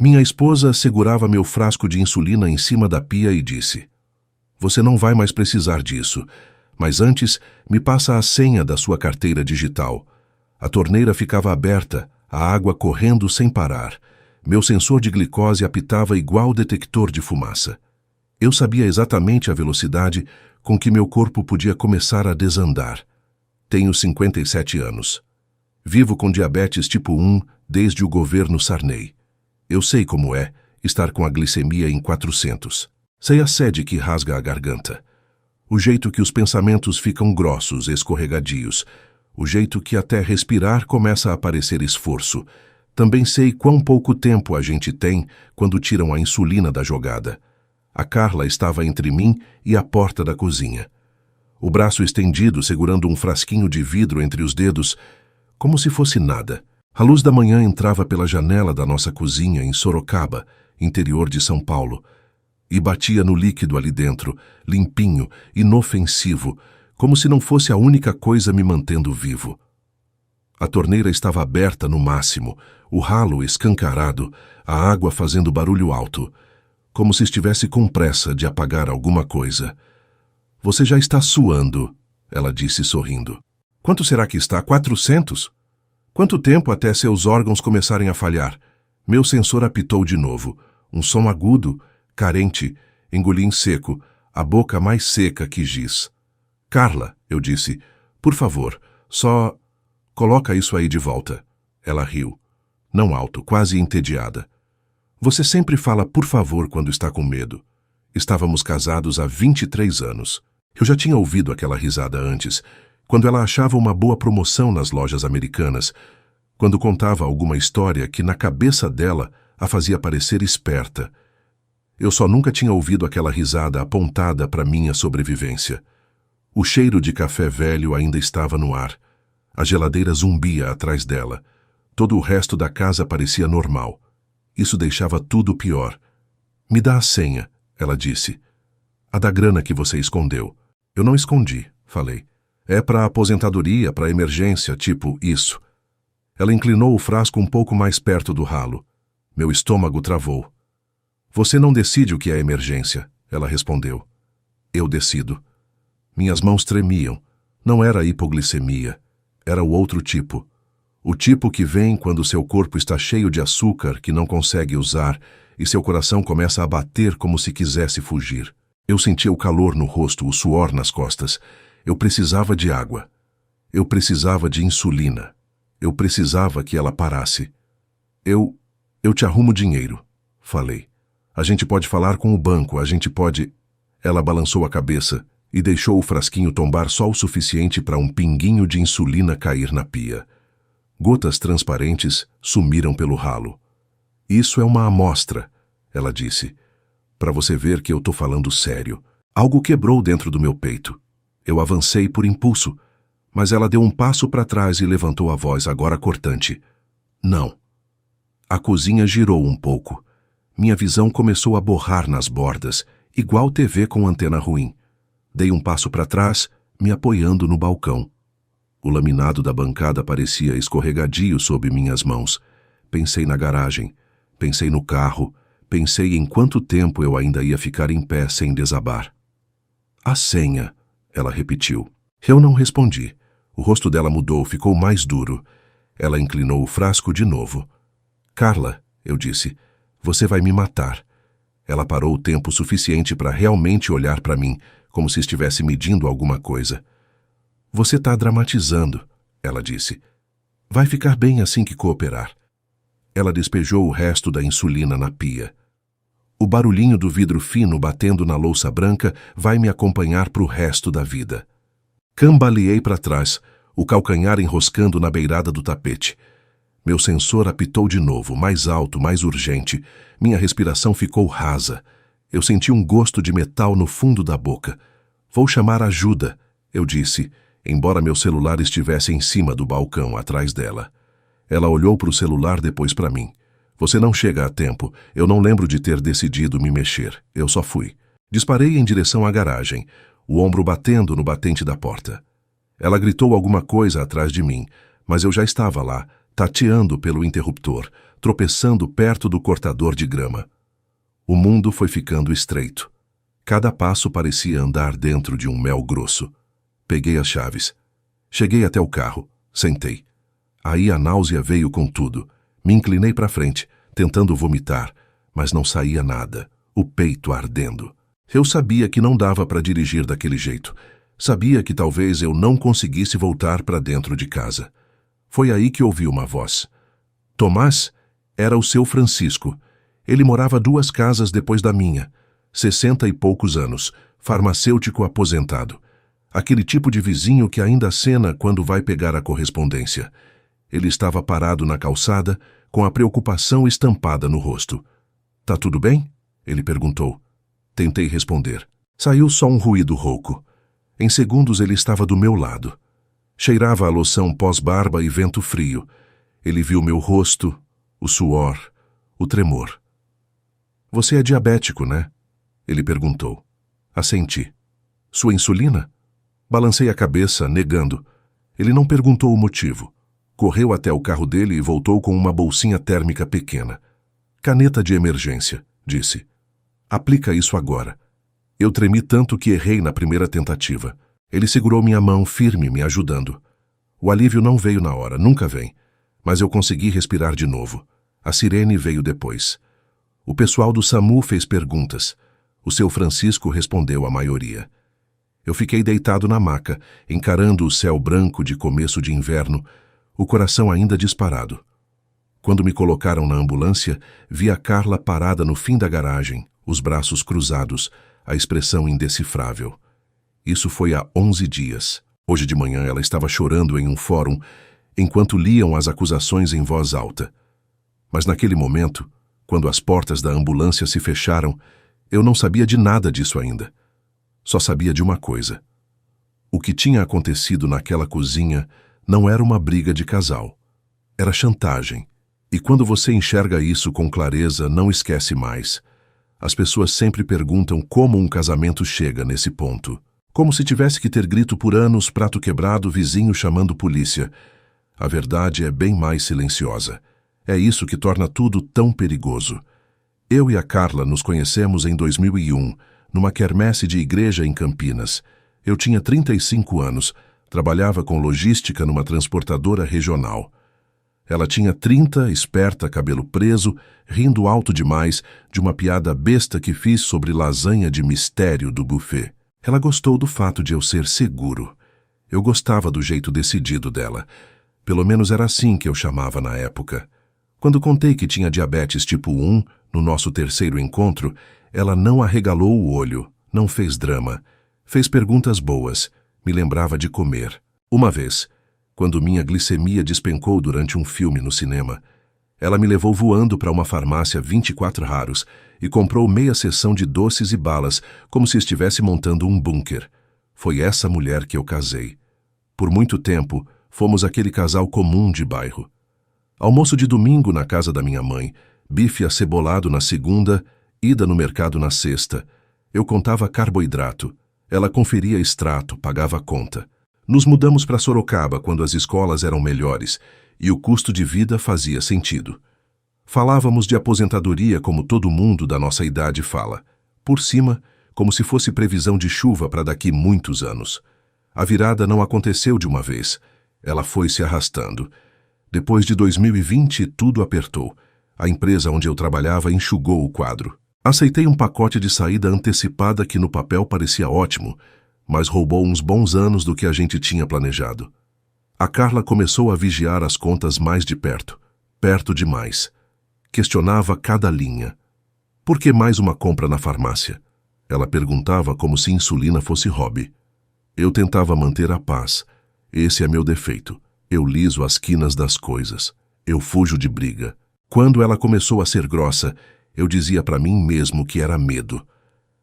Minha esposa segurava meu frasco de insulina em cima da pia e disse: "Você não vai mais precisar disso, mas antes me passa a senha da sua carteira digital." A torneira ficava aberta, a água correndo sem parar. Meu sensor de glicose apitava igual detector de fumaça. Eu sabia exatamente a velocidade com que meu corpo podia começar a desandar. Tenho 57 anos. Vivo com diabetes tipo 1 desde o governo Sarney. Eu sei como é estar com a glicemia em 400. Sei a sede que rasga a garganta. O jeito que os pensamentos ficam grossos, escorregadios. O jeito que até respirar começa a parecer esforço. Também sei quão pouco tempo a gente tem quando tiram a insulina da jogada. A Carla estava entre mim e a porta da cozinha. O braço estendido segurando um frasquinho de vidro entre os dedos, como se fosse nada. A luz da manhã entrava pela janela da nossa cozinha em Sorocaba, interior de São Paulo, e batia no líquido ali dentro, limpinho, inofensivo, como se não fosse a única coisa me mantendo vivo. A torneira estava aberta no máximo, o ralo escancarado, a água fazendo barulho alto, como se estivesse com pressa de apagar alguma coisa. "Você já está suando", ela disse sorrindo. "Quanto será que está? 400? Quanto tempo até seus órgãos começarem a falhar?" Meu sensor apitou de novo, um som agudo, carente, engoli em seco, a boca mais seca que giz. "Carla", eu disse, "por favor, só coloca isso aí de volta." Ela riu, não alto, quase entediada. "Você sempre fala por favor quando está com medo." Estávamos casados há 23 anos. Eu já tinha ouvido aquela risada antes, quando ela achava uma boa promoção nas lojas americanas, quando contava alguma história que na cabeça dela a fazia parecer esperta. Eu só nunca tinha ouvido aquela risada apontada para minha sobrevivência. O cheiro de café velho ainda estava no ar. A geladeira zumbia atrás dela. Todo o resto da casa parecia normal. Isso deixava tudo pior. "Me dá a senha", ela disse. "A da grana que você escondeu." Eu não escondi, falei. "É para aposentadoria, para emergência, tipo isso." Ela inclinou o frasco um pouco mais perto do ralo. Meu estômago travou. "Você não decide o que é emergência", ela respondeu. "Eu decido." Minhas mãos tremiam. Não era hipoglicemia. Era o outro tipo. O tipo que vem quando seu corpo está cheio de açúcar que não consegue usar e seu coração começa a bater como se quisesse fugir. Eu sentia o calor no rosto, o suor nas costas. Eu precisava de água. Eu precisava de insulina. Eu precisava que ela parasse. Eu te arrumo dinheiro", falei. "A gente pode falar com o banco, a gente pode..." Ela balançou a cabeça e deixou o frasquinho tombar só o suficiente para um pinguinho de insulina cair na pia. Gotas transparentes sumiram pelo ralo. "Isso é uma amostra", ela disse, "para você ver que eu tô falando sério." Algo quebrou dentro do meu peito. Eu avancei por impulso, mas ela deu um passo para trás e levantou a voz, agora cortante. "Não." A cozinha girou um pouco. Minha visão começou a borrar nas bordas, igual TV com antena ruim. Dei um passo para trás, me apoiando no balcão. O laminado da bancada parecia escorregadio sob minhas mãos. Pensei na garagem, pensei no carro, pensei em quanto tempo eu ainda ia ficar em pé sem desabar. "A senha", ela repetiu. Eu não respondi. O rosto dela mudou, ficou mais duro. Ela inclinou o frasco de novo. "Carla", eu disse, "você vai me matar." Ela parou o tempo suficiente para realmente olhar para mim, como se estivesse medindo alguma coisa. "Você está dramatizando", ela disse. "Vai ficar bem assim que cooperar." Ela despejou o resto da insulina na pia. "O barulhinho do vidro fino batendo na louça branca vai me acompanhar para o resto da vida." Cambaleei para trás, o calcanhar enroscando na beirada do tapete. Meu sensor apitou de novo, mais alto, mais urgente. Minha respiração ficou rasa. Eu senti um gosto de metal no fundo da boca. "Vou chamar ajuda", eu disse, embora meu celular estivesse em cima do balcão, atrás dela. Ela olhou para o celular, depois para mim. "Você não chega a tempo. Eu não lembro de ter decidido me mexer. Eu só fui." Disparei em direção à garagem, o ombro batendo no batente da porta. Ela gritou alguma coisa atrás de mim, mas eu já estava lá, tateando pelo interruptor, tropeçando perto do cortador de grama. O mundo foi ficando estreito. Cada passo parecia andar dentro de um mel grosso. Peguei as chaves. Cheguei até o carro. Sentei. Aí a náusea veio com tudo. Me inclinei para frente, tentando vomitar, mas não saía nada, o peito ardendo. Eu sabia que não dava para dirigir daquele jeito. Sabia que talvez eu não conseguisse voltar para dentro de casa. Foi aí que ouvi uma voz. Tomás era o seu Francisco. Ele morava 2 casas depois da minha. 60 e poucos anos, farmacêutico aposentado. Aquele tipo de vizinho que ainda acena quando vai pegar a correspondência. Ele estava parado na calçada, com a preocupação estampada no rosto. Tá tudo bem? Ele perguntou. Tentei responder. Saiu só um ruído rouco. Em segundos ele estava do meu lado. Cheirava a loção pós-barba e vento frio. Ele viu meu rosto, o suor, o tremor. Você é diabético, né? Ele perguntou. Assenti. Sua insulina? Balancei a cabeça, negando. Ele não perguntou o motivo. Correu até o carro dele e voltou com uma bolsinha térmica pequena. Caneta de emergência, disse. Aplica isso agora. Eu tremi tanto que errei na primeira tentativa. Ele segurou minha mão firme, me ajudando. O alívio não veio na hora, nunca vem. Mas eu consegui respirar de novo. A sirene veio depois. O pessoal do SAMU fez perguntas. O seu Francisco respondeu a maioria. Eu fiquei deitado na maca, encarando o céu branco de começo de inverno, o coração ainda disparado. Quando me colocaram na ambulância, vi a Carla parada no fim da garagem, os braços cruzados, a expressão indecifrável. Isso foi há 11 dias. Hoje de manhã ela estava chorando em um fórum, enquanto liam as acusações em voz alta. Mas naquele momento, quando as portas da ambulância se fecharam, eu não sabia de nada disso ainda. Só sabia de uma coisa. O que tinha acontecido naquela cozinha não era uma briga de casal. Era chantagem. E quando você enxerga isso com clareza, não esquece mais. As pessoas sempre perguntam como um casamento chega nesse ponto. Como se tivesse que ter grito por anos, prato quebrado, vizinho chamando polícia. A verdade é bem mais silenciosa. É isso que torna tudo tão perigoso. Eu e a Carla nos conhecemos em 2001, numa quermesse de igreja em Campinas. Eu tinha 35 anos, trabalhava com logística numa transportadora regional. Ela tinha 30, esperta, cabelo preso, rindo alto demais de uma piada besta que fiz sobre lasanha de mistério do buffet. Ela gostou do fato de eu ser seguro. Eu gostava do jeito decidido dela. Pelo menos era assim que eu chamava na época. Quando contei que tinha diabetes tipo 1, no nosso terceiro encontro, ela não arregalou o olho, não fez drama. Fez perguntas boas, me lembrava de comer. Uma vez, quando minha glicemia despencou durante um filme no cinema, ela me levou voando para uma farmácia 24 raros e comprou meia sessão de doces e balas, como se estivesse montando um bunker. Foi essa mulher que eu casei. Por muito tempo, fomos aquele casal comum de bairro. Almoço de domingo na casa da minha mãe, bife acebolado na segunda, ida no mercado na sexta. Eu contava carboidrato. Ela conferia extrato, pagava a conta. Nos mudamos para Sorocaba quando as escolas eram melhores e o custo de vida fazia sentido. Falávamos de aposentadoria como todo mundo da nossa idade fala. Por cima, como se fosse previsão de chuva para daqui muitos anos. A virada não aconteceu de uma vez. Ela foi se arrastando. Depois de 2020, tudo apertou. A empresa onde eu trabalhava enxugou o quadro. Aceitei um pacote de saída antecipada que no papel parecia ótimo, mas roubou uns bons anos do que a gente tinha planejado. A Carla começou a vigiar as contas mais de perto. Perto demais. Questionava cada linha. Por que mais uma compra na farmácia? Ela perguntava como se insulina fosse hobby. Eu tentava manter a paz. Esse é meu defeito. Eu liso as quinas das coisas. Eu fujo de briga. Quando ela começou a ser grossa, eu dizia para mim mesmo que era medo.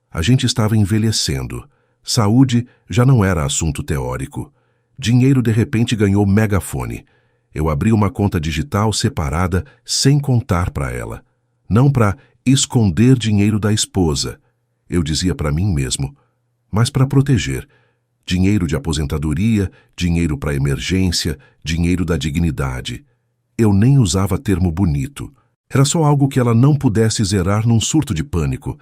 A gente estava envelhecendo. Saúde já não era assunto teórico. Dinheiro de repente ganhou megafone. Eu abri uma conta digital separada sem contar para ela. Não para esconder dinheiro da esposa. Eu dizia para mim mesmo, mas para proteger. Dinheiro de aposentadoria, dinheiro para emergência, dinheiro da dignidade. Eu nem usava termo bonito. Era só algo que ela não pudesse zerar num surto de pânico.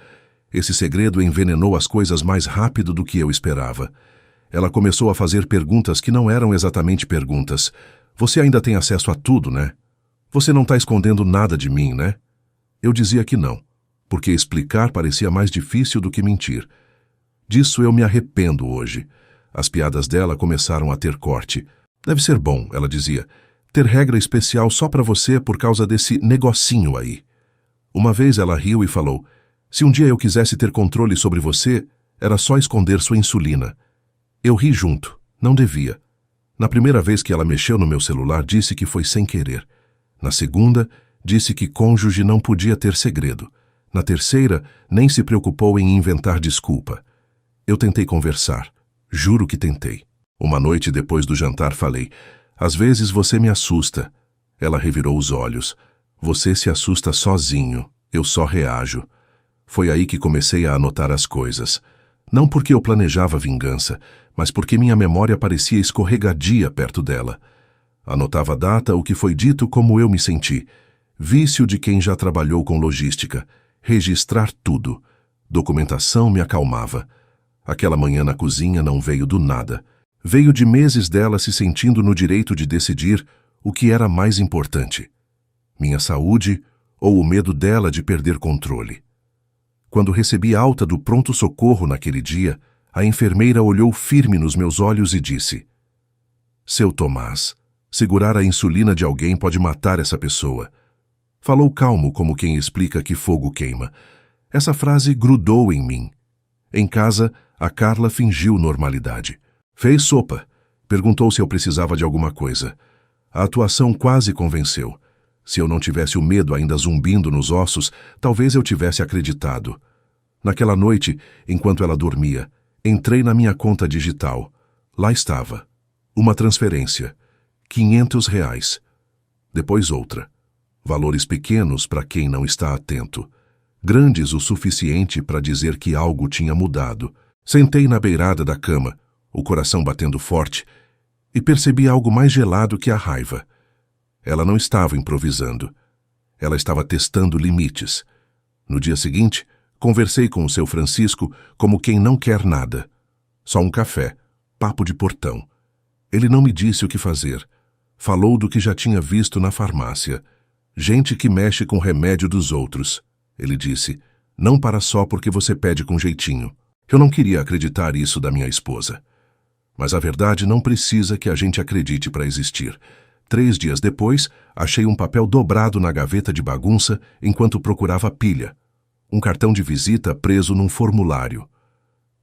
Esse segredo envenenou as coisas mais rápido do que eu esperava. Ela começou a fazer perguntas que não eram exatamente perguntas. Você ainda tem acesso a tudo, né? Você não está escondendo nada de mim, né? Eu dizia que não, porque explicar parecia mais difícil do que mentir. Disso eu me arrependo hoje. As piadas dela começaram a ter corte. Deve ser bom, ela dizia, ter regra especial só para você por causa desse negocinho aí. Uma vez ela riu e falou, se um dia eu quisesse ter controle sobre você, era só esconder sua insulina. Eu ri junto, não devia. Na primeira vez que ela mexeu no meu celular, disse que foi sem querer. Na segunda, disse que cônjuge não podia ter segredo. Na terceira, nem se preocupou em inventar desculpa. Eu tentei conversar. Juro que tentei. Uma noite depois do jantar falei, às vezes você me assusta. Ela revirou os olhos. Você se assusta sozinho. Eu só reajo. Foi aí que comecei a anotar as coisas. Não porque eu planejava vingança, mas porque minha memória parecia escorregadia perto dela. Anotava a data, o que foi dito, como eu me senti. Vício de quem já trabalhou com logística. Registrar tudo. Documentação me acalmava. Aquela manhã na cozinha não veio do nada. Veio de meses dela se sentindo no direito de decidir o que era mais importante. Minha saúde ou o medo dela de perder controle. Quando recebi alta do pronto-socorro naquele dia, a enfermeira olhou firme nos meus olhos e disse, Seu Tomás, segurar a insulina de alguém pode matar essa pessoa. Falou calmo como quem explica que fogo queima. Essa frase grudou em mim. Em casa, a Carla fingiu normalidade. Fez sopa. Perguntou se eu precisava de alguma coisa. A atuação quase convenceu. Se eu não tivesse o medo ainda zumbindo nos ossos, talvez eu tivesse acreditado. Naquela noite, enquanto ela dormia, entrei na minha conta digital. Lá estava. Uma transferência. R$ 500. Depois outra. Valores pequenos para quem não está atento. Grandes o suficiente para dizer que algo tinha mudado. Sentei na beirada da cama, o coração batendo forte, e percebi algo mais gelado que a raiva. Ela não estava improvisando. Ela estava testando limites. No dia seguinte, conversei com o seu Francisco como quem não quer nada. Só um café, papo de portão. Ele não me disse o que fazer. Falou do que já tinha visto na farmácia. Gente que mexe com o remédio dos outros. Ele disse, não para só porque você pede com jeitinho. Eu não queria acreditar isso da minha esposa. Mas a verdade não precisa que a gente acredite para existir. 3 dias depois, achei um papel dobrado na gaveta de bagunça enquanto procurava pilha. Um cartão de visita preso num formulário.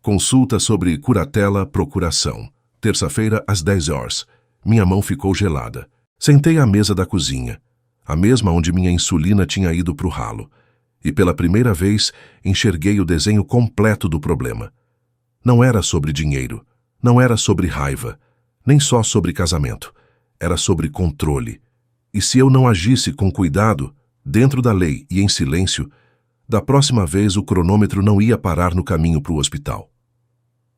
Consulta sobre curatela procuração. Terça-feira, às 10 horas. Minha mão ficou gelada. Sentei à mesa da cozinha, a mesma onde minha insulina tinha ido para o ralo. E pela primeira vez, enxerguei o desenho completo do problema. Não era sobre dinheiro. Não era sobre raiva, nem só sobre casamento. Era sobre controle. E se eu não agisse com cuidado, dentro da lei e em silêncio, da próxima vez o cronômetro não ia parar no caminho para o hospital.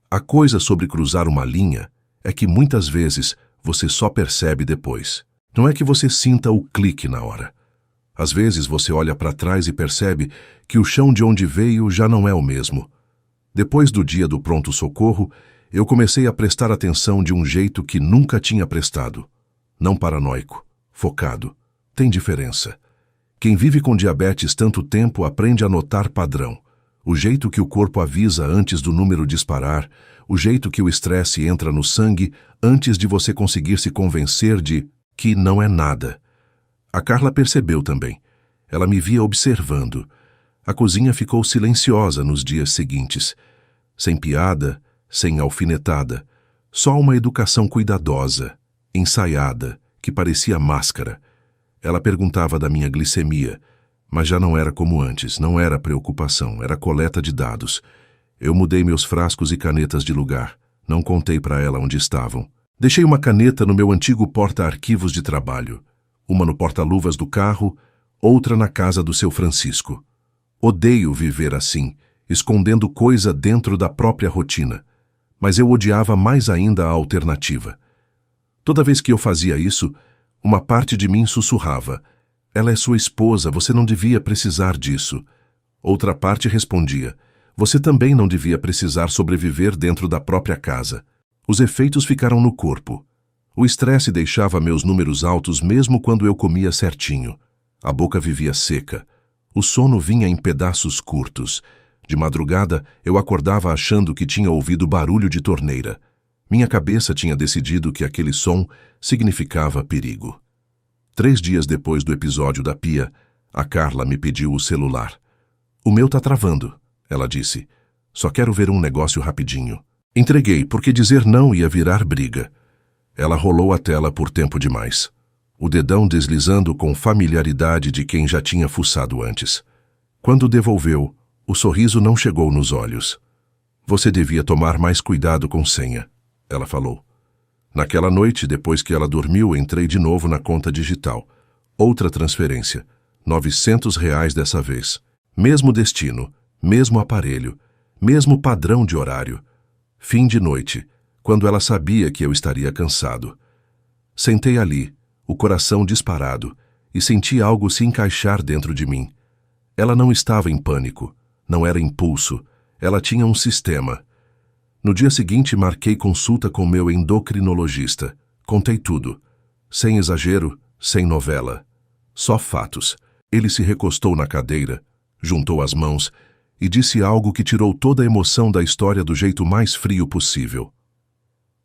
A coisa sobre cruzar uma linha é que muitas vezes você só percebe depois. Não é que você sinta o clique na hora. Às vezes você olha para trás e percebe que o chão de onde veio já não é o mesmo. Depois do dia do pronto-socorro, eu comecei a prestar atenção de um jeito que nunca tinha prestado. Não paranoico, focado. Tem diferença. Quem vive com diabetes tanto tempo aprende a notar padrão. O jeito que o corpo avisa antes do número disparar, o jeito que o estresse entra no sangue antes de você conseguir se convencer de que não é nada. A Carla percebeu também. Ela me via observando. A cozinha ficou silenciosa nos dias seguintes. Sem piada, sem alfinetada. Só uma educação cuidadosa, ensaiada, que parecia máscara. Ela perguntava da minha glicemia, mas já não era como antes, não era preocupação, era coleta de dados. Eu mudei meus frascos e canetas de lugar. Não contei para ela onde estavam. Deixei uma caneta no meu antigo porta-arquivos de trabalho. Uma no porta-luvas do carro, outra na casa do seu Francisco. Odeio viver assim, escondendo coisa dentro da própria rotina. Mas eu odiava mais ainda a alternativa. Toda vez que eu fazia isso, uma parte de mim sussurrava, Ela é sua esposa, você não devia precisar disso. Outra parte respondia: você também não devia precisar sobreviver dentro da própria casa. Os efeitos ficaram no corpo. O estresse deixava meus números altos mesmo quando eu comia certinho. A boca vivia seca. O sono vinha em pedaços curtos. De madrugada, eu acordava achando que tinha ouvido barulho de torneira. Minha cabeça tinha decidido que aquele som significava perigo. 3 dias depois do episódio da pia, a Carla me pediu o celular. O meu tá travando, ela disse. Só quero ver um negócio rapidinho. Entreguei, porque dizer não ia virar briga. Ela rolou a tela por tempo demais. O dedão deslizando com familiaridade de quem já tinha fuçado antes. Quando devolveu, o sorriso não chegou nos olhos. Você devia tomar mais cuidado com senha, ela falou. Naquela noite, depois que ela dormiu, entrei de novo na conta digital. Outra transferência. R$ 900 dessa vez. Mesmo destino, mesmo aparelho, mesmo padrão de horário. Fim de noite, quando ela sabia que eu estaria cansado. Sentei ali, o coração disparado, e senti algo se encaixar dentro de mim. Ela não estava em pânico, não era impulso, ela tinha um sistema. No dia seguinte, marquei consulta com meu endocrinologista. Contei tudo. Sem exagero, sem novela. Só fatos. Ele se recostou na cadeira, juntou as mãos e disse algo que tirou toda a emoção da história do jeito mais frio possível.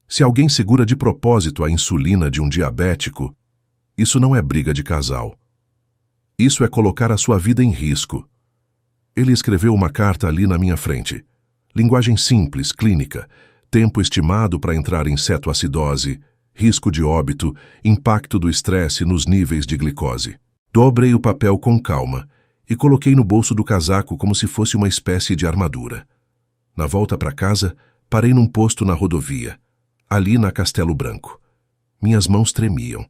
Se alguém segura de propósito a insulina de um diabético, isso não é briga de casal. Isso é colocar a sua vida em risco. Ele escreveu uma carta ali na minha frente. Linguagem simples, clínica, tempo estimado para entrar em cetoacidose, risco de óbito, impacto do estresse nos níveis de glicose. Dobrei o papel com calma e coloquei no bolso do casaco como se fosse uma espécie de armadura. Na volta para casa, parei num posto na rodovia, ali na Castelo Branco. Minhas mãos tremiam.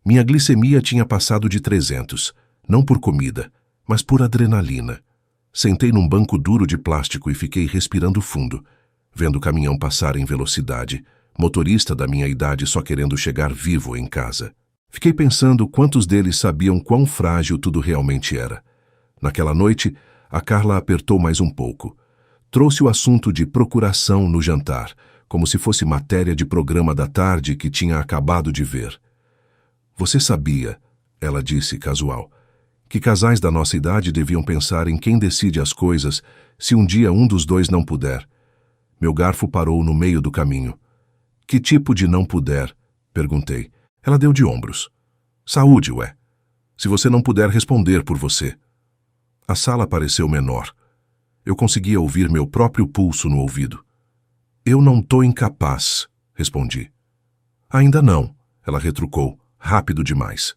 Minha glicemia tinha passado de 300, não por comida, mas por adrenalina. Sentei num banco duro de plástico e fiquei respirando fundo, vendo o caminhão passar em velocidade, motorista da minha idade só querendo chegar vivo em casa. Fiquei pensando quantos deles sabiam quão frágil tudo realmente era. Naquela noite, a Carla apertou mais um pouco. Trouxe o assunto de procuração no jantar, como se fosse matéria de programa da tarde que tinha acabado de ver. Você sabia, ela disse casual, que casais da nossa idade deviam pensar em quem decide as coisas se um dia um dos dois não puder. Meu garfo parou no meio do caminho. Que tipo de não puder? Perguntei. Ela deu de ombros. Saúde, ué. Se você não puder responder por você. A sala pareceu menor. Eu conseguia ouvir meu próprio pulso no ouvido. Eu não tô incapaz, respondi. Ainda não, ela retrucou, rápido demais.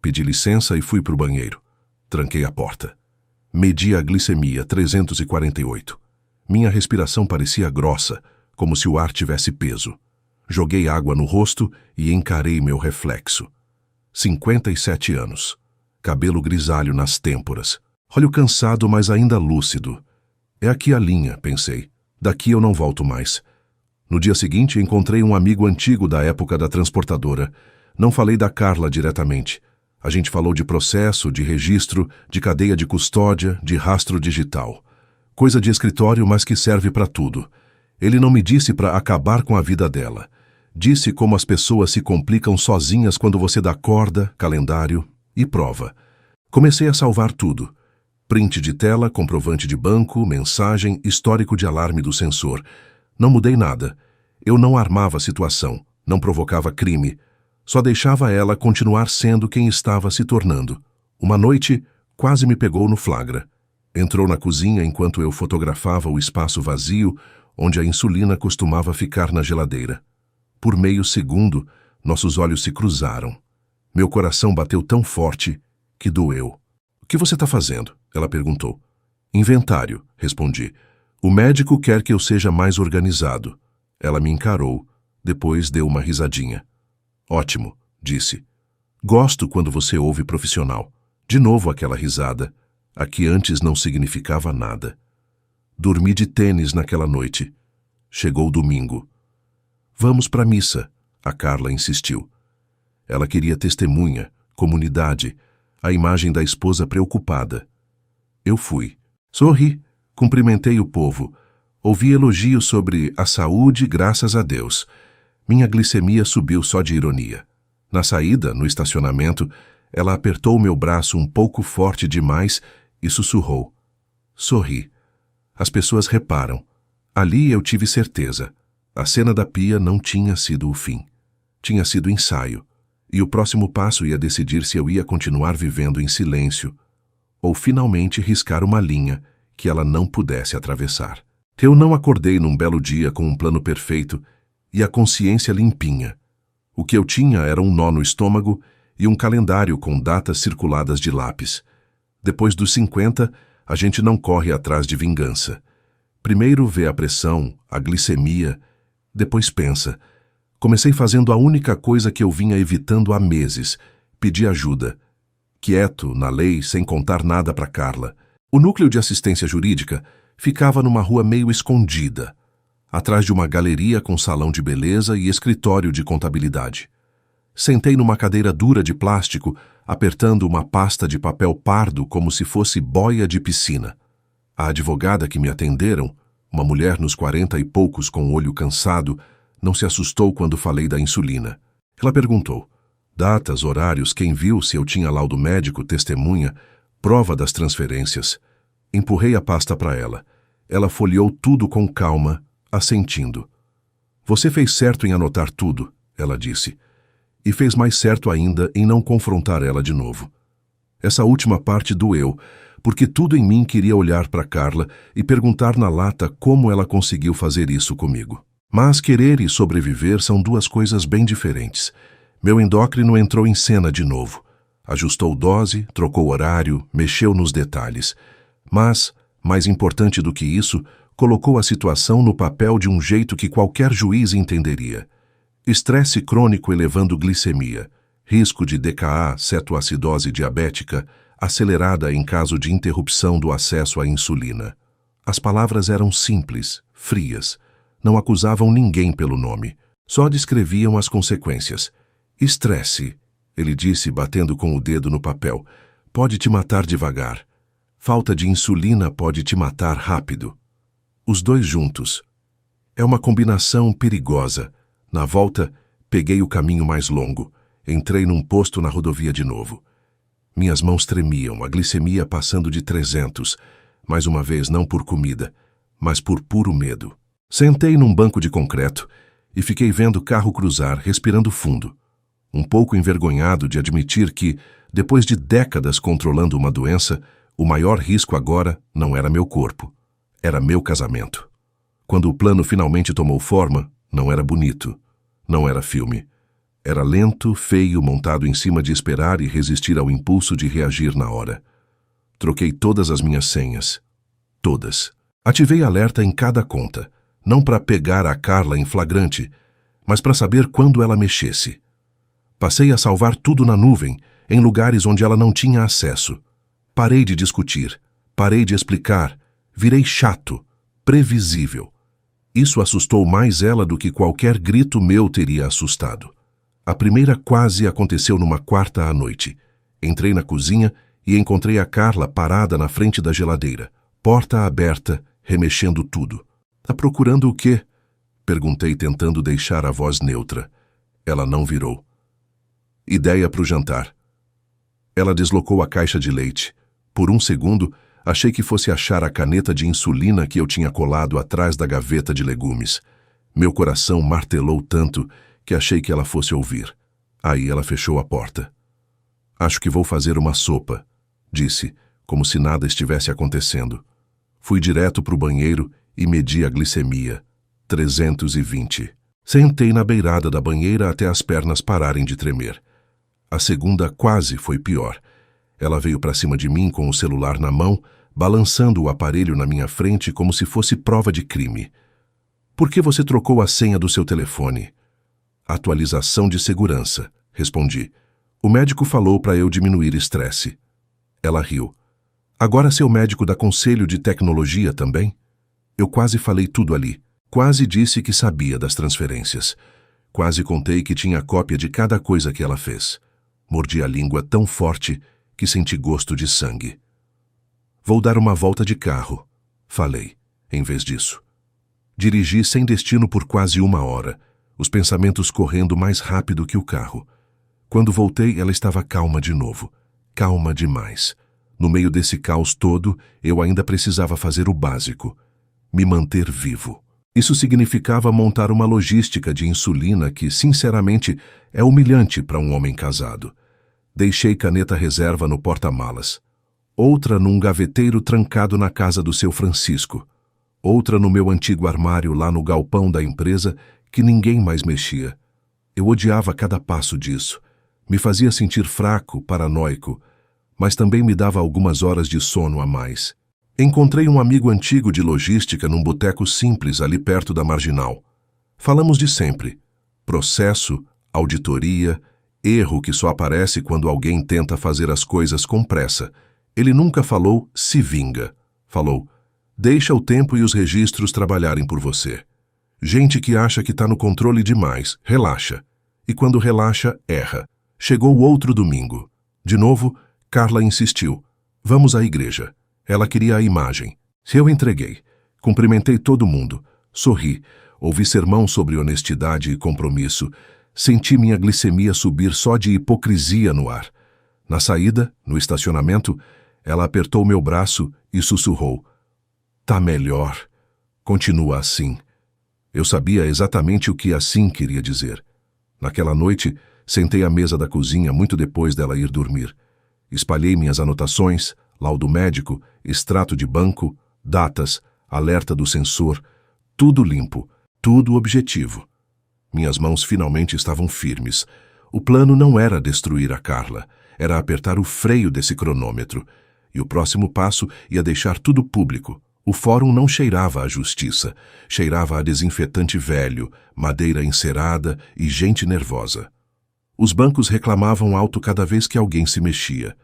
Pedi licença e fui para o banheiro. Tranquei a porta. Medi a glicemia, 348. Minha respiração parecia grossa, como se o ar tivesse peso. Joguei água no rosto e encarei meu reflexo. 57 anos. Cabelo grisalho nas têmporas. Olho cansado, mas ainda lúcido. É aqui a linha, pensei. Daqui eu não volto mais. No dia seguinte, encontrei um amigo antigo da época da transportadora. Não falei da Carla diretamente. A gente falou de processo, de registro, de cadeia de custódia, de rastro digital. Coisa de escritório, mas que serve para tudo. Ele não me disse para acabar com a vida dela. Disse como as pessoas se complicam sozinhas quando você dá corda, calendário e prova. Comecei a salvar tudo. Print de tela, comprovante de banco, mensagem, histórico de alarme do sensor. Não mudei nada. Eu não armava a situação, não provocava crime. Só deixava ela continuar sendo quem estava se tornando. Uma noite, quase me pegou no flagra. Entrou na cozinha enquanto eu fotografava o espaço vazio onde a insulina costumava ficar na geladeira. Por meio segundo, nossos olhos se cruzaram. Meu coração bateu tão forte que doeu. O que você está fazendo? Ela perguntou. Inventário, respondi. O médico quer que eu seja mais organizado. Ela me encarou, depois deu uma risadinha. Ótimo, disse. Gosto quando você ouve profissional. De novo aquela risada. A que antes não significava nada. Dormi de tênis naquela noite. Chegou o domingo. Vamos para a missa, a Carla insistiu. Ela queria testemunha, comunidade. a imagem da esposa preocupada. Eu fui. Sorri, cumprimentei o povo. Ouvi elogios sobre a saúde, graças a Deus. Minha glicemia subiu só de ironia. Na saída, no estacionamento, ela apertou meu braço um pouco forte demais e sussurrou. Sorri. As pessoas reparam. Ali eu tive certeza. A cena da pia não tinha sido o fim. Tinha sido ensaio. E o próximo passo ia decidir se eu ia continuar vivendo em silêncio ou finalmente riscar uma linha que ela não pudesse atravessar. Eu não acordei num belo dia com um plano perfeito e a consciência limpinha. O que eu tinha era um nó no estômago e um calendário com datas circuladas de lápis. Depois dos 50, a gente não corre atrás de vingança. Primeiro vê a pressão, a glicemia, depois pensa. Comecei fazendo a única coisa que eu vinha evitando há meses, pedir ajuda. Quieto, na lei, sem contar nada para Carla. O núcleo de assistência jurídica ficava numa rua meio escondida, atrás de uma galeria com salão de beleza e escritório de contabilidade. Sentei numa cadeira dura de plástico, apertando uma pasta de papel pardo como se fosse boia de piscina. A advogada que me atenderam, uma mulher nos 40 e poucos com o olho cansado, não se assustou quando falei da insulina. Ela perguntou: datas, horários, quem viu, se eu tinha laudo médico, testemunha, prova das transferências. Empurrei a pasta para ela. Ela folheou tudo com calma, assentindo. Você fez certo em anotar tudo, ela disse. E fez mais certo ainda em não confrontar ela de novo. Essa última parte doeu, porque tudo em mim queria olhar para Carla e perguntar na lata como ela conseguiu fazer isso comigo. Mas querer e sobreviver são duas coisas bem diferentes. Meu endócrino entrou em cena de novo. Ajustou dose, trocou horário, mexeu nos detalhes. Mas, mais importante do que isso, colocou a situação no papel de um jeito que qualquer juiz entenderia. Estresse crônico elevando glicemia, risco de DKA, cetoacidose diabética, acelerada em caso de interrupção do acesso à insulina. As palavras eram simples, frias. Não acusavam ninguém pelo nome. Só descreviam as consequências. Estresse, ele disse, batendo com o dedo no papel, pode te matar devagar. Falta de insulina pode te matar rápido. Os dois juntos. É uma combinação perigosa. Na volta, peguei o caminho mais longo. Entrei num posto na rodovia de novo. Minhas mãos tremiam, a glicemia passando de 300. Mais uma vez, não por comida, mas por puro medo. Sentei num banco de concreto e fiquei vendo o carro cruzar, respirando fundo. Um pouco envergonhado de admitir que, depois de décadas controlando uma doença, o maior risco agora não era meu corpo, era meu casamento. Quando o plano finalmente tomou forma, não era bonito, não era filme. Era lento, feio, montado em cima de esperar e resistir ao impulso de reagir na hora. Troquei todas as minhas senhas. Todas. Ativei alerta em cada conta. Não para pegar a Carla em flagrante, mas para saber quando ela mexesse. Passei a salvar tudo na nuvem, em lugares onde ela não tinha acesso. Parei de discutir, parei de explicar, virei chato, previsível. Isso assustou mais ela do que qualquer grito meu teria assustado. A primeira quase aconteceu numa quarta à noite. Entrei na cozinha e encontrei a Carla parada na frente da geladeira, porta aberta, remexendo tudo. Tá procurando o quê? Perguntei, tentando deixar a voz neutra. Ela não virou. Ideia para o jantar. Ela deslocou a caixa de leite. Por um segundo, achei que fosse achar a caneta de insulina que eu tinha colado atrás da gaveta de legumes. Meu coração martelou tanto que achei que ela fosse ouvir. Aí ela fechou a porta. Acho que vou fazer uma sopa, disse, como se nada estivesse acontecendo. Fui direto para o banheiro e medi a glicemia, 320. Sentei na beirada da banheira até as pernas pararem de tremer. A segunda quase foi pior. Ela veio para cima de mim com o celular na mão, balançando o aparelho na minha frente como se fosse prova de crime. Por que você trocou a senha do seu telefone? Atualização de segurança, respondi. O médico falou para eu diminuir estresse. Ela riu. Agora seu médico dá conselho de tecnologia também? Eu quase falei tudo ali. Quase disse que sabia das transferências. Quase contei que tinha cópia de cada coisa que ela fez. Mordi a língua tão forte que senti gosto de sangue. Vou dar uma volta de carro, falei, em vez disso. Dirigi sem destino por quase 1 hora, os pensamentos correndo mais rápido que o carro. Quando voltei, ela estava calma de novo. Calma demais. No meio desse caos todo, eu ainda precisava fazer o básico: me manter vivo. Isso significava montar uma logística de insulina que, sinceramente, é humilhante para um homem casado. Deixei caneta reserva no porta-malas. Outra num gaveteiro trancado na casa do seu Francisco. Outra no meu antigo armário lá no galpão da empresa que ninguém mais mexia. Eu odiava cada passo disso. Me fazia sentir fraco, paranoico, mas também me dava algumas horas de sono a mais. Encontrei um amigo antigo de logística num boteco simples ali perto da Marginal. Falamos de sempre: processo, auditoria, erro que só aparece quando alguém tenta fazer as coisas com pressa. Ele nunca falou "se vinga". Falou: deixa o tempo e os registros trabalharem por você. Gente que acha que está no controle demais, relaxa. E quando relaxa, erra. Chegou o outro domingo. De novo, Carla insistiu: vamos à igreja. Ela queria a imagem. Eu entreguei. Cumprimentei todo mundo. Sorri. Ouvi sermão sobre honestidade e compromisso. Senti minha glicemia subir só de hipocrisia no ar. Na saída, no estacionamento, ela apertou meu braço e sussurrou: tá melhor. Continua assim. Eu sabia exatamente o que assim queria dizer. Naquela noite, sentei à mesa da cozinha muito depois dela ir dormir. Espalhei minhas anotações, laudo médico, extrato de banco, datas, alerta do sensor, tudo limpo, tudo objetivo. Minhas mãos finalmente estavam firmes. O plano não era destruir a Carla, era apertar o freio desse cronômetro. E o próximo passo ia deixar tudo público. O fórum não cheirava a justiça, cheirava a desinfetante velho, madeira encerada e gente nervosa. Os bancos reclamavam alto cada vez que alguém se mexia.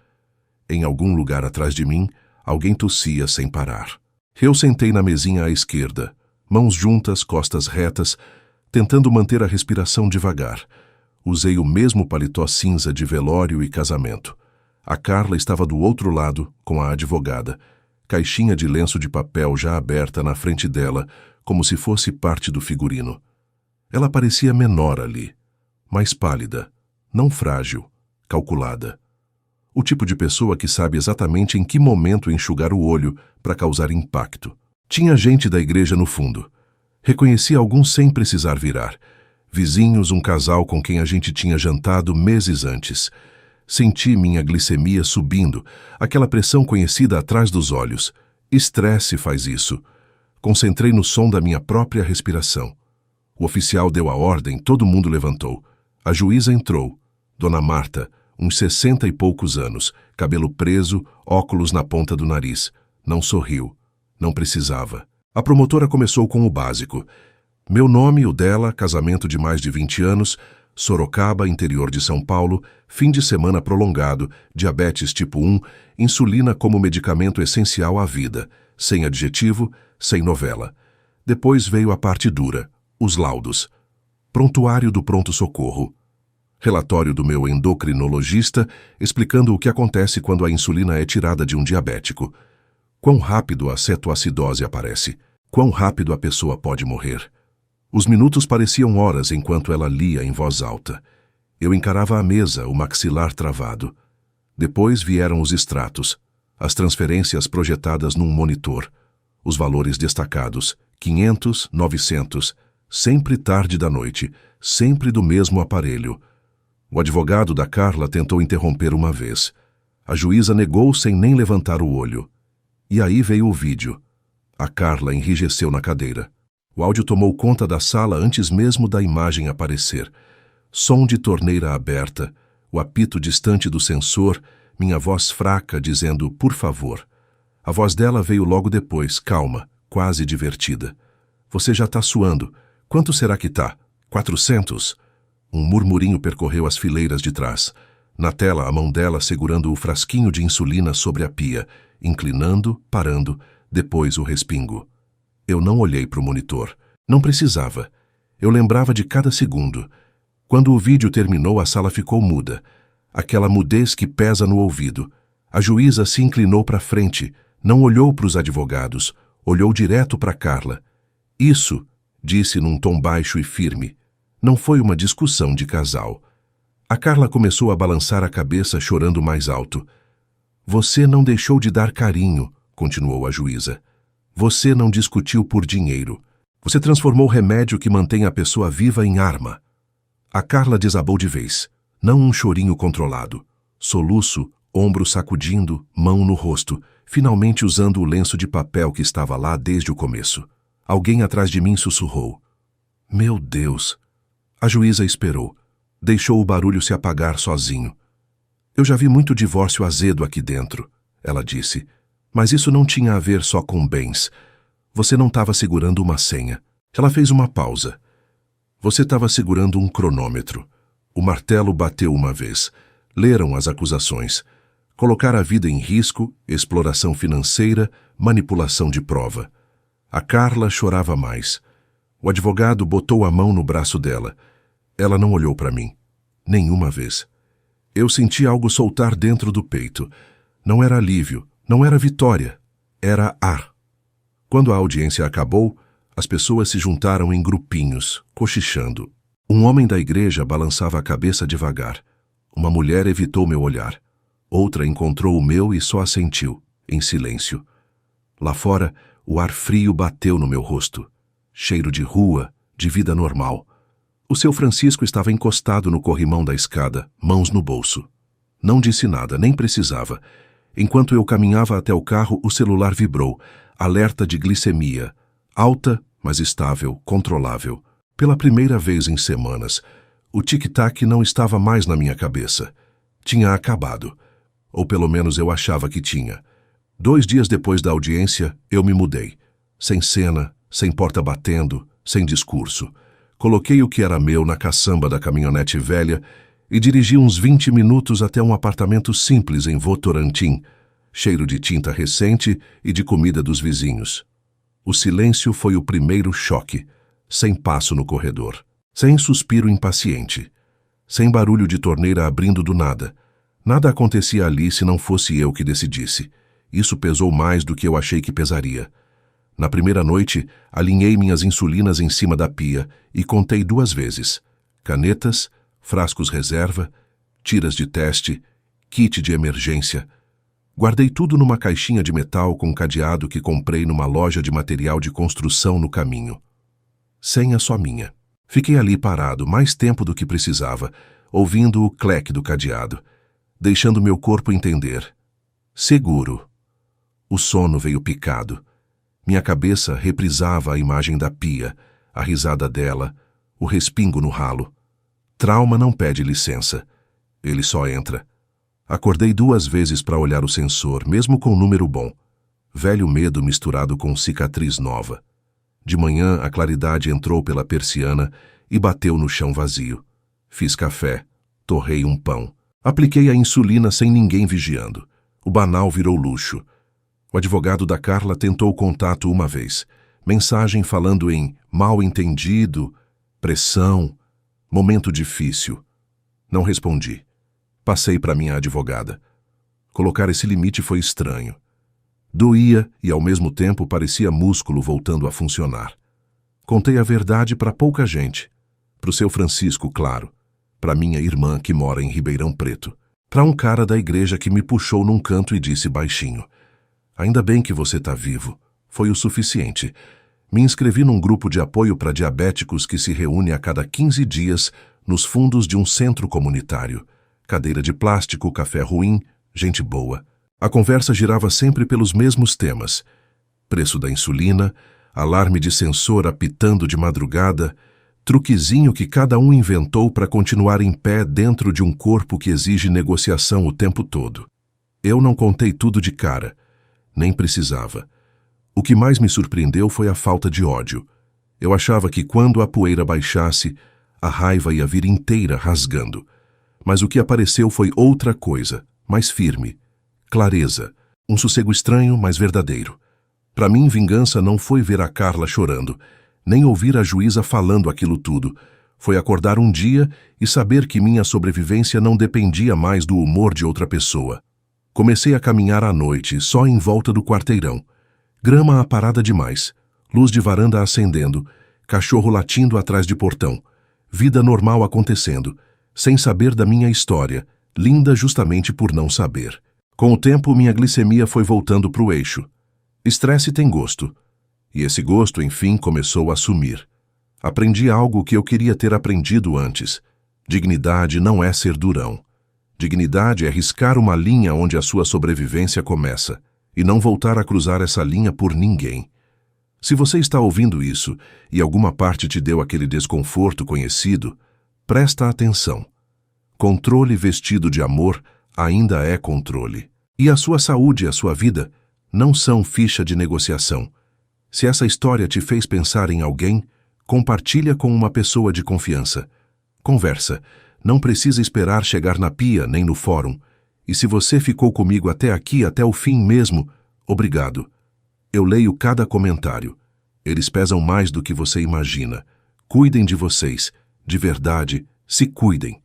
Em algum lugar atrás de mim, alguém tossia sem parar. Eu sentei na mesinha à esquerda, mãos juntas, costas retas, tentando manter a respiração devagar. Usei o mesmo paletó cinza de velório e casamento. A Carla estava do outro lado, com a advogada. Caixinha de lenço de papel já aberta na frente dela, como se fosse parte do figurino. Ela parecia menor ali, mais pálida, não frágil, calculada. O tipo de pessoa que sabe exatamente em que momento enxugar o olho para causar impacto. Tinha gente da igreja no fundo. Reconheci alguns sem precisar virar. Vizinhos, um casal com quem a gente tinha jantado meses antes. Senti minha glicemia subindo, aquela pressão conhecida atrás dos olhos. Estresse faz isso. Concentrei no som da minha própria respiração. O oficial deu a ordem, todo mundo levantou. A juíza entrou. Dona Marta, uns 60 e poucos anos, cabelo preso, óculos na ponta do nariz. Não sorriu. Não precisava. A promotora começou com o básico. Meu nome, o dela, casamento de mais de 20 anos, Sorocaba, interior de São Paulo, fim de semana prolongado, diabetes tipo 1, insulina como medicamento essencial à vida, sem adjetivo, sem novela. Depois veio a parte dura, os laudos. Prontuário do pronto-socorro. Relatório do meu endocrinologista explicando o que acontece quando a insulina é tirada de um diabético. Quão rápido a cetoacidose aparece. Quão rápido a pessoa pode morrer. Os minutos pareciam horas enquanto ela lia em voz alta. Eu encarava a mesa, o maxilar travado. Depois vieram os extratos, as transferências projetadas num monitor, os valores destacados, 500, 900, sempre tarde da noite, sempre do mesmo aparelho. O advogado da Carla tentou interromper uma vez. A juíza negou sem nem levantar o olho. E aí veio o vídeo. A Carla enrijeceu na cadeira. O áudio tomou conta da sala antes mesmo da imagem aparecer. Som de torneira aberta, o apito distante do sensor, minha voz fraca dizendo "por favor". A voz dela veio logo depois, calma, quase divertida. Você já tá suando. Quanto será que tá? 400? Um murmurinho percorreu as fileiras de trás. Na tela, a mão dela segurando o frasquinho de insulina sobre a pia, inclinando, parando, depois o respingo. Eu não olhei para o monitor. Não precisava. Eu lembrava de cada segundo. Quando o vídeo terminou, a sala ficou muda. Aquela mudez que pesa no ouvido. A juíza se inclinou para frente, não olhou para os advogados, olhou direto para Carla. Isso, disse num tom baixo e firme, não foi uma discussão de casal. A Carla começou a balançar a cabeça, chorando mais alto. Você não deixou de dar carinho, continuou a juíza. Você não discutiu por dinheiro. Você transformou o remédio que mantém a pessoa viva em arma. A Carla desabou de vez, não um chorinho controlado. Soluço, ombro sacudindo, mão no rosto, finalmente usando o lenço de papel que estava lá desde o começo. Alguém atrás de mim sussurrou. Meu Deus! A juíza esperou. Deixou o barulho se apagar sozinho. Eu já vi muito divórcio azedo aqui dentro, ela disse. Mas isso não tinha a ver só com bens. Você não estava segurando uma senha. Ela fez uma pausa. Você estava segurando um cronômetro. O martelo bateu uma vez. Leram as acusações. Colocar a vida em risco, exploração financeira, manipulação de prova. A Carla chorava mais. O advogado botou a mão no braço dela. Ela não olhou para mim. Nenhuma vez. Eu senti algo soltar dentro do peito. Não era alívio, não era vitória. Era ar. Quando a audiência acabou, as pessoas se juntaram em grupinhos, cochichando. Um homem da igreja balançava a cabeça devagar. Uma mulher evitou meu olhar. Outra encontrou o meu e só assentiu, em silêncio. Lá fora, o ar frio bateu no meu rosto. Cheiro de rua, de vida normal. O seu Francisco estava encostado no corrimão da escada, mãos no bolso. Não disse nada, nem precisava. Enquanto eu caminhava até o carro, o celular vibrou. Alerta de glicemia. Alta, mas estável, controlável. Pela primeira vez em semanas, o tic-tac não estava mais na minha cabeça. Tinha acabado. Ou pelo menos eu achava que tinha. 2 dias depois da audiência, eu me mudei. Sem cena, sem porta batendo, sem discurso. Coloquei o que era meu na caçamba da caminhonete velha e dirigi uns 20 minutos até um apartamento simples em Votorantim, cheiro de tinta recente e de comida dos vizinhos. O silêncio foi o primeiro choque, sem passo no corredor, sem suspiro impaciente, sem barulho de torneira abrindo do nada. Nada acontecia ali se não fosse eu que decidisse. Isso pesou mais do que eu achei que pesaria. Na primeira noite, alinhei minhas insulinas em cima da pia e contei 2 vezes. Canetas, frascos reserva, tiras de teste, kit de emergência. Guardei tudo numa caixinha de metal com cadeado que comprei numa loja de material de construção no caminho. Senha só minha. Fiquei ali parado mais tempo do que precisava, ouvindo o cleque do cadeado, deixando meu corpo entender. Seguro. O sono veio picado. Minha cabeça reprisava a imagem da pia, a risada dela, o respingo no ralo. Trauma não pede licença. Ele só entra. Acordei 2 vezes para olhar o sensor, mesmo com número bom. Velho medo misturado com cicatriz nova. De manhã, a claridade entrou pela persiana e bateu no chão vazio. Fiz café. Torrei um pão. Apliquei a insulina sem ninguém vigiando. O banal virou luxo. O advogado da Carla tentou contato uma vez. Mensagem falando em mal entendido, pressão, momento difícil. Não respondi. Passei para minha advogada. Colocar esse limite foi estranho. Doía e, ao mesmo tempo, parecia músculo voltando a funcionar. Contei a verdade para pouca gente. Para o seu Francisco, claro. Para minha irmã, que mora em Ribeirão Preto. Para um cara da igreja que me puxou num canto e disse baixinho: ainda bem que você está vivo. Foi o suficiente. Me inscrevi num grupo de apoio para diabéticos que se reúne a cada 15 dias nos fundos de um centro comunitário. Cadeira de plástico, café ruim, gente boa. A conversa girava sempre pelos mesmos temas. Preço da insulina, alarme de sensor apitando de madrugada, truquezinho que cada um inventou para continuar em pé dentro de um corpo que exige negociação o tempo todo. Eu não contei tudo de cara. Nem precisava. O que mais me surpreendeu foi a falta de ódio. Eu achava que quando a poeira baixasse, a raiva ia vir inteira rasgando. Mas o que apareceu foi outra coisa, mais firme. Clareza. Um sossego estranho, mas verdadeiro. Para mim, vingança não foi ver a Carla chorando, nem ouvir a juíza falando aquilo tudo. Foi acordar um dia e saber que minha sobrevivência não dependia mais do humor de outra pessoa. Comecei a caminhar à noite, só em volta do quarteirão. Grama aparada demais, luz de varanda acendendo, cachorro latindo atrás de portão. Vida normal acontecendo, sem saber da minha história, linda justamente por não saber. Com o tempo, minha glicemia foi voltando para o eixo. Estresse tem gosto. E esse gosto, enfim, começou a sumir. Aprendi algo que eu queria ter aprendido antes. Dignidade não é ser durão. Dignidade é riscar uma linha onde a sua sobrevivência começa e não voltar a cruzar essa linha por ninguém. Se você está ouvindo isso e alguma parte te deu aquele desconforto conhecido, presta atenção. Controle vestido de amor ainda é controle. E a sua saúde e a sua vida não são ficha de negociação. Se essa história te fez pensar em alguém, compartilha com uma pessoa de confiança. Conversa. Não precisa esperar chegar na pia nem no fórum. E se você ficou comigo até aqui, até o fim mesmo, obrigado. Eu leio cada comentário. Eles pesam mais do que você imagina. Cuidem de vocês. De verdade, se cuidem.